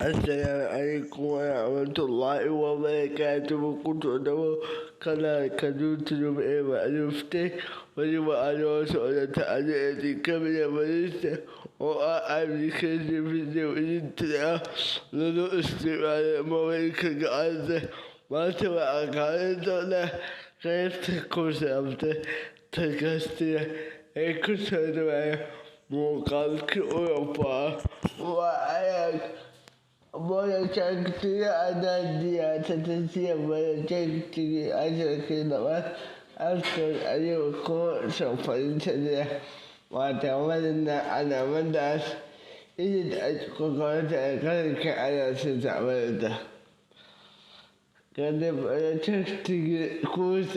السلام عليكم ورحمة الله وبركاته. كنت أدعو كلا كدوت معرفتي ولما أنا وسؤالة على كم يمرست وأعمل كذب في الانتظار لدو استماع مويك قاعدة ما تبع قاعدة كيف تكون سامتة تكستيا كنت أدعو مقالك أوروبا وأعيك Molekakti anadia tatatia molekakti asakinawa after ayoko so fantasia watawana anamandas is it at Kokota Kalika Ayasawada. Can the texting course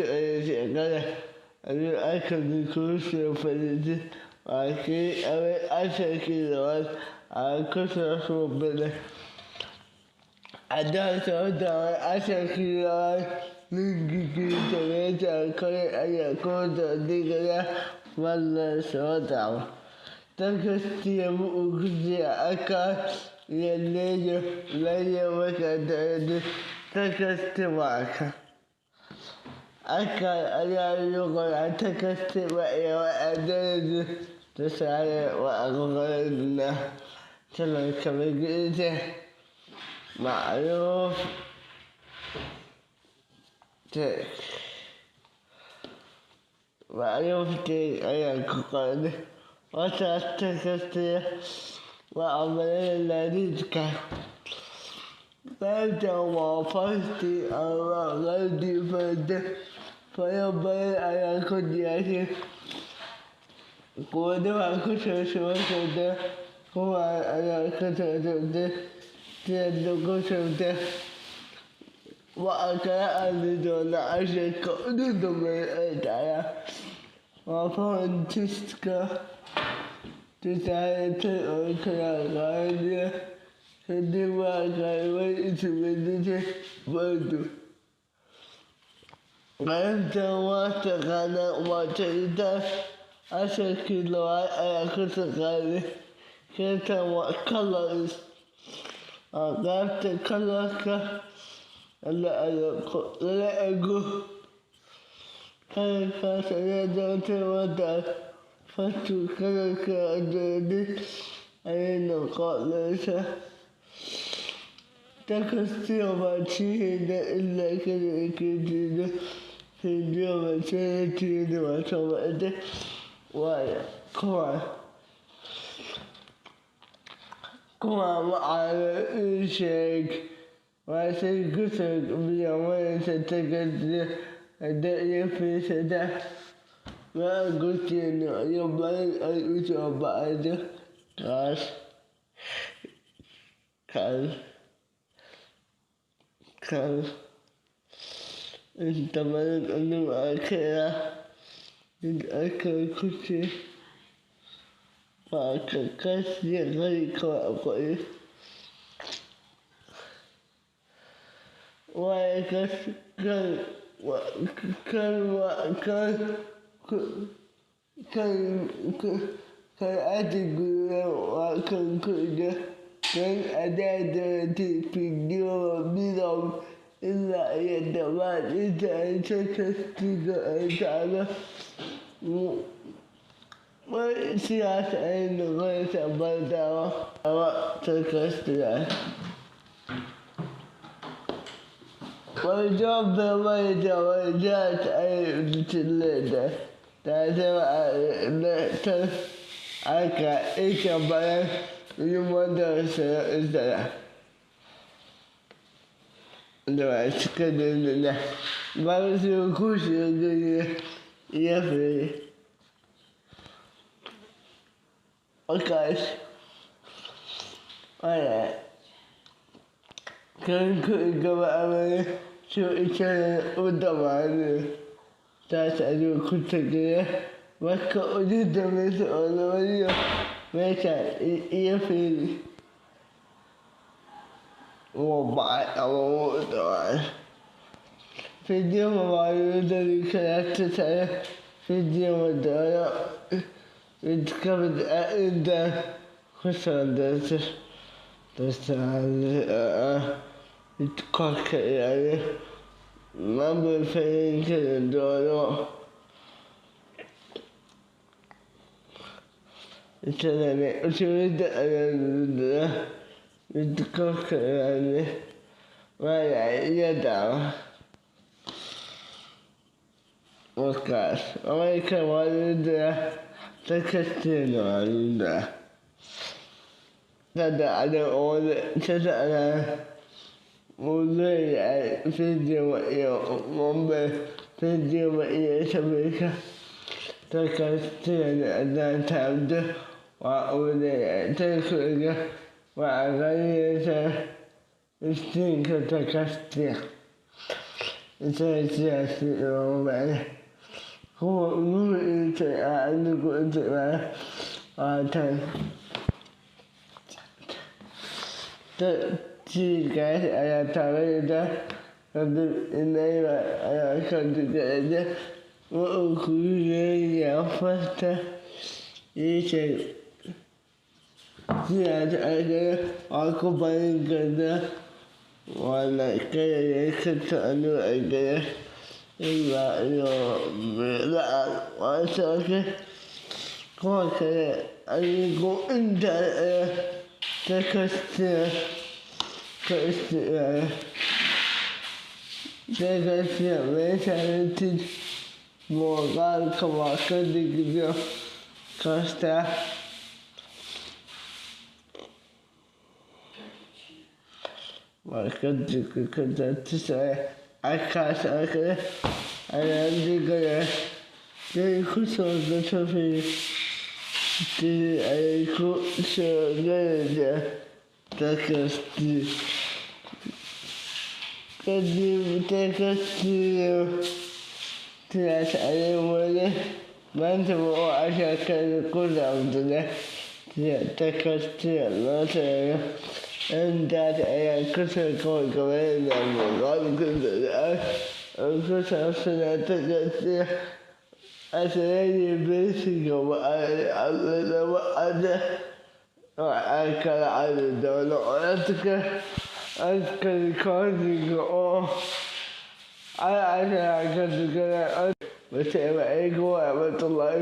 and I can be close to the I think it was I could also be. Ada saudara asal lagi kita baca kaya ayat kota digaya wala saudara. Takkan usia akal yang laya berkata itu takkan maka. Akal ayat juga takkan yang ada itu tersalah aku kalau kalau kami kita معروف تك أيا كقول وتستكستي وعمل لذيذك بعد ما فزتي على غدي فد فيبين أيا كنت ياشي كودوا كشوش وكذا هو أيا كنت تدقشمته وأكاد دون عشق ندم الأدعية وفانتستك تساعد الأكرا غالية تدماغ وإسمدته برضو أنت واتقنا وتعيدا أشكل وأكد غالي كنت وكالرس أقامت كلك لا أقول كلك سيدات ودع فتو كلك أدري أين قالت تكستي وماتشين إلا كلك جيد في اليوم سيتين وشمعته ويا كوان كما على الشيك وسيكسر بيومين ستكسر الدنيا في سنة ما قلت إنه يومين الأسبوع بعد كان انت مالك أنه أكله أكل كتير فكسر غيرك وأقول وكسر كان أتقول وكان كده كان أدادتي في اليوم بيضم إلا يدمان إذا تكستك أتعرف وسياسة أين غير بلدة وتكستك والجوب بميتة وجات أي بتلدة تعتبر أكا إيكا بلد المدرسة إزاي لو أتكلم بس يكوش يفري أكاش أنا كان كل قبل شو إيشان ودماني تاسعد كنت كده وكا أجد مثل أولوية مثل يفري وبعد أمور طبعا فيديو مباريو ذلك لا تسأل فيديو مدارة يتكبد أعدى خسر درسه da strade di qualche area, ma preferisco il dono. C'è utilizzare di qualche area, ma io davo. Ok, ora che voglio dire, perché ti non dire? Ada ore, c'è mulai video io mombe video io sapeva perché da tanto wa ore tecnica wa agari c'è istinto da castia c'è non bene come lui c'è anche quello a tanto ci alla tavola nella categoria cui ha fatto dice anche accompagnata wala kaya katano agaya ila la wasa ke ko kaya ay ko inda takasya takasya mentality moral kawaka digyo kasta market kata saya akas akas ada juga jadi khusus tapi di aku sebenarnya takasti tidak ada boleh bantu asalkan kurang tidak takasti Allah saya entah ayah kesekol kemarin yang mengalami keadaan aku sudah takasti asalnya basic ada akan ada dalam orang akan kau ada akan juga bersama ego betul lah.